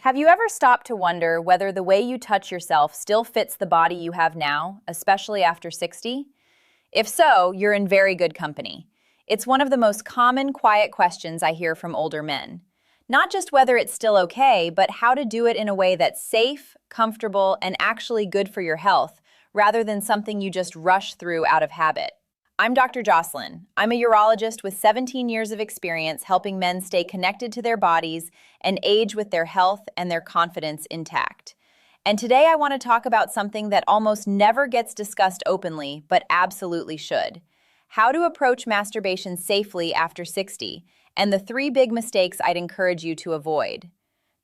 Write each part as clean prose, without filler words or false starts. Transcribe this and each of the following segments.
Have you ever stopped to wonder whether the way you touch yourself still fits the body you have now, especially after 60? If so, you're in very good company. It's one of the most common, quiet questions I hear from older men. Not just whether it's still okay, but how to do it in a way that's safe, comfortable, and actually good for your health, rather than something you just rush through out of habit. I'm Dr. Jocelyn. I'm a urologist with 17 years of experience helping men stay connected to their bodies and age with their health and their confidence intact. And today I want to talk about something that almost never gets discussed openly, but absolutely should. How to approach masturbation safely after 60, and the 3 big mistakes I'd encourage you to avoid.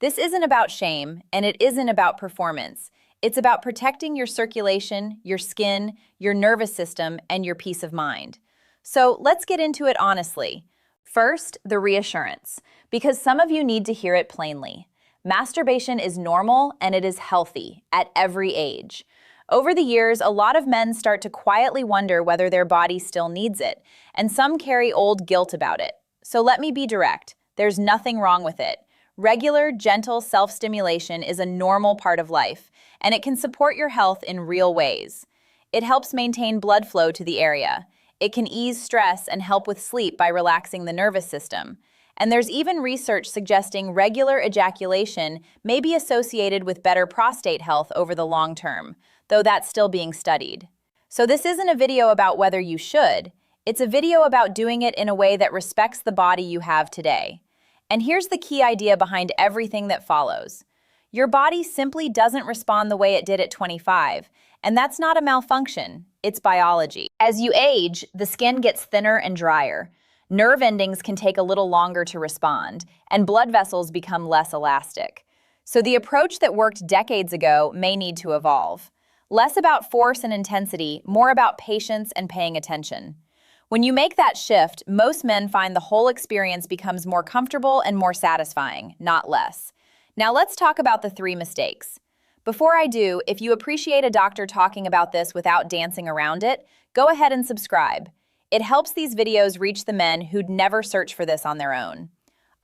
This isn't about shame, and it isn't about performance. It's about protecting your circulation, your skin, your nervous system, and your peace of mind. So let's get into it honestly. First, the reassurance, because some of you need to hear it plainly. Masturbation is normal and it is healthy at every age. Over the years, a lot of men start to quietly wonder whether their body still needs it, and some carry old guilt about it. So let me be direct. There's nothing wrong with it. Regular, gentle self-stimulation is a normal part of life, and it can support your health in real ways. It helps maintain blood flow to the area. It can ease stress and help with sleep by relaxing the nervous system. And there's even research suggesting regular ejaculation may be associated with better prostate health over the long term, though that's still being studied. So this isn't a video about whether you should. It's a video about doing it in a way that respects the body you have today. And here's the key idea behind everything that follows. Your body simply doesn't respond the way it did at 25, and that's not a malfunction, it's biology. As you age, the skin gets thinner and drier. Nerve endings can take a little longer to respond, and blood vessels become less elastic. So the approach that worked decades ago may need to evolve. Less about force and intensity, more about patience and paying attention. When you make that shift, most men find the whole experience becomes more comfortable and more satisfying, not less. Now let's talk about the 3 mistakes. Before I do, if you appreciate a doctor talking about this without dancing around it, go ahead and subscribe. It helps these videos reach the men who'd never search for this on their own.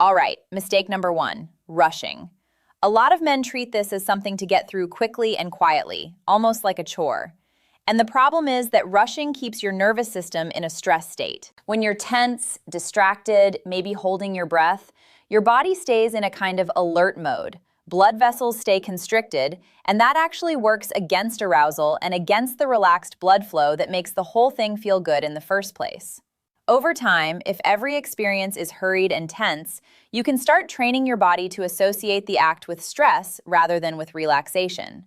All right, mistake number 1, rushing. A lot of men treat this as something to get through quickly and quietly, almost like a chore. And the problem is that rushing keeps your nervous system in a stress state. When you're tense, distracted, maybe holding your breath, your body stays in a kind of alert mode. Blood vessels stay constricted, and that actually works against arousal and against the relaxed blood flow that makes the whole thing feel good in the first place. Over time, if every experience is hurried and tense, you can start training your body to associate the act with stress rather than with relaxation.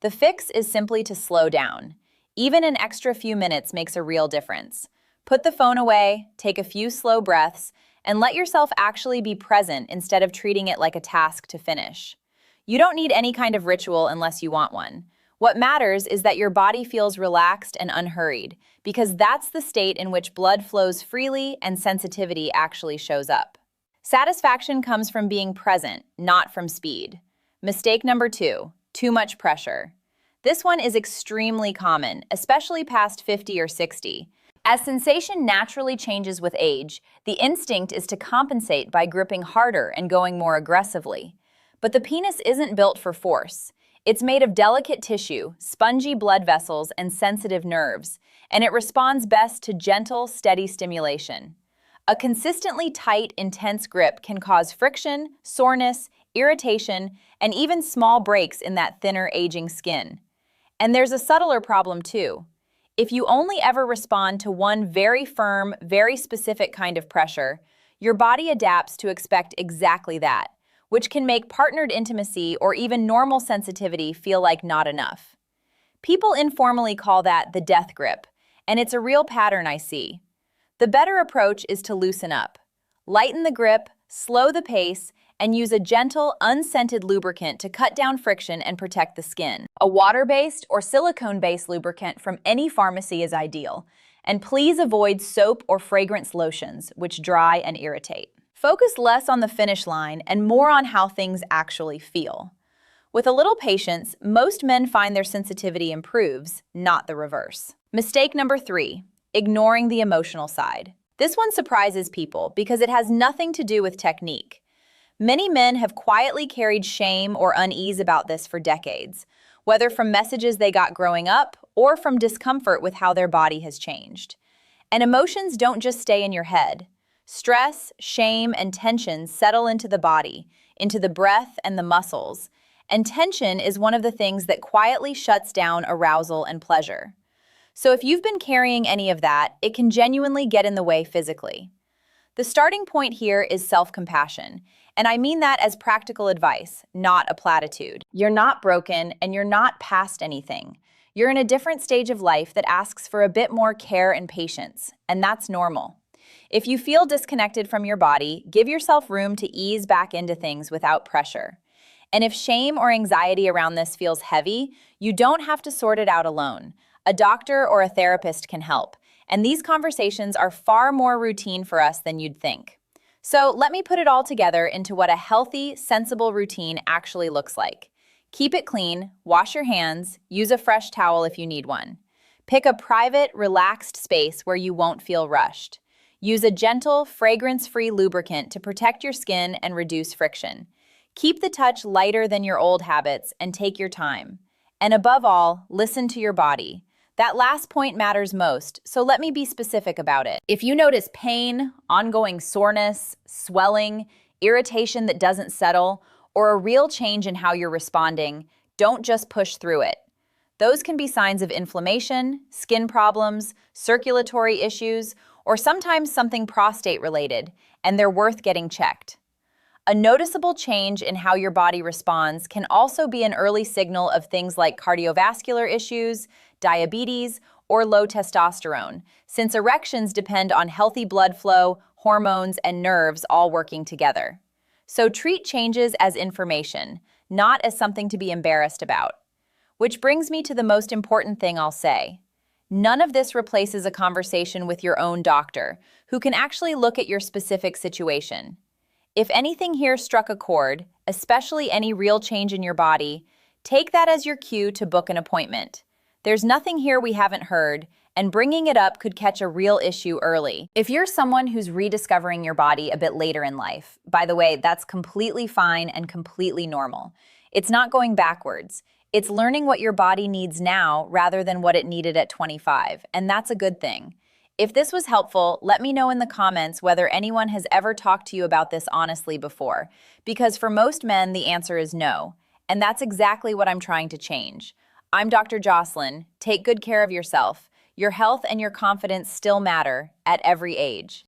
The fix is simply to slow down. Even an extra few minutes makes a real difference. Put the phone away, take a few slow breaths, and let yourself actually be present instead of treating it like a task to finish. You don't need any kind of ritual unless you want one. What matters is that your body feels relaxed and unhurried, because that's the state in which blood flows freely and sensitivity actually shows up. Satisfaction comes from being present, not from speed. Mistake number 2, too much pressure. This one is extremely common, especially past 50 or 60. As sensation naturally changes with age, the instinct is to compensate by gripping harder and going more aggressively. But the penis isn't built for force. It's made of delicate tissue, spongy blood vessels, and sensitive nerves, and it responds best to gentle, steady stimulation. A consistently tight, intense grip can cause friction, soreness, irritation, and even small breaks in that thinner, aging skin. And there's a subtler problem too. If you only ever respond to one very firm, very specific kind of pressure, your body adapts to expect exactly that, which can make partnered intimacy or even normal sensitivity feel like not enough. People informally call that the death grip, and it's a real pattern I see. The better approach is to loosen up. Lighten the grip, slow the pace, and use a gentle, unscented lubricant to cut down friction and protect the skin. A water-based or silicone-based lubricant from any pharmacy is ideal, and please avoid soap or fragrance lotions, which dry and irritate. Focus less on the finish line and more on how things actually feel. With a little patience, most men find their sensitivity improves, not the reverse. Mistake number 3, ignoring the emotional side. This one surprises people because it has nothing to do with technique. Many men have quietly carried shame or unease about this for decades, whether from messages they got growing up or from discomfort with how their body has changed. And emotions don't just stay in your head. Stress, shame, and tension settle into the body, into the breath and the muscles. And tension is one of the things that quietly shuts down arousal and pleasure. So if you've been carrying any of that, it can genuinely get in the way physically. The starting point here is self-compassion, and I mean that as practical advice, not a platitude. You're not broken, and you're not past anything. You're in a different stage of life that asks for a bit more care and patience, and that's normal. If you feel disconnected from your body, give yourself room to ease back into things without pressure. And if shame or anxiety around this feels heavy, you don't have to sort it out alone. A doctor or a therapist can help, and these conversations are far more routine for us than you'd think. So let me put it all together into what a healthy, sensible routine actually looks like. Keep it clean, wash your hands, use a fresh towel if you need one. Pick a private, relaxed space where you won't feel rushed. Use a gentle, fragrance-free lubricant to protect your skin and reduce friction. Keep the touch lighter than your old habits and take your time. And above all, listen to your body. That last point matters most, so let me be specific about it. If you notice pain, ongoing soreness, swelling, irritation that doesn't settle, or a real change in how you're responding, don't just push through it. Those can be signs of inflammation, skin problems, circulatory issues, or sometimes something prostate-related, and they're worth getting checked. A noticeable change in how your body responds can also be an early signal of things like cardiovascular issues, diabetes, or low testosterone, since erections depend on healthy blood flow, hormones, and nerves all working together. So treat changes as information, not as something to be embarrassed about. Which brings me to the most important thing I'll say. None of this replaces a conversation with your own doctor, who can actually look at your specific situation. If anything here struck a chord, especially any real change in your body, take that as your cue to book an appointment. There's nothing here we haven't heard, and bringing it up could catch a real issue early. If you're someone who's rediscovering your body a bit later in life, by the way, that's completely fine and completely normal. It's not going backwards. It's learning what your body needs now rather than what it needed at 25, and that's a good thing. If this was helpful, let me know in the comments whether anyone has ever talked to you about this honestly before, because for most men, the answer is no, and that's exactly what I'm trying to change. I'm Dr. Jocelyn. Take good care of yourself. Your health and your confidence still matter at every age.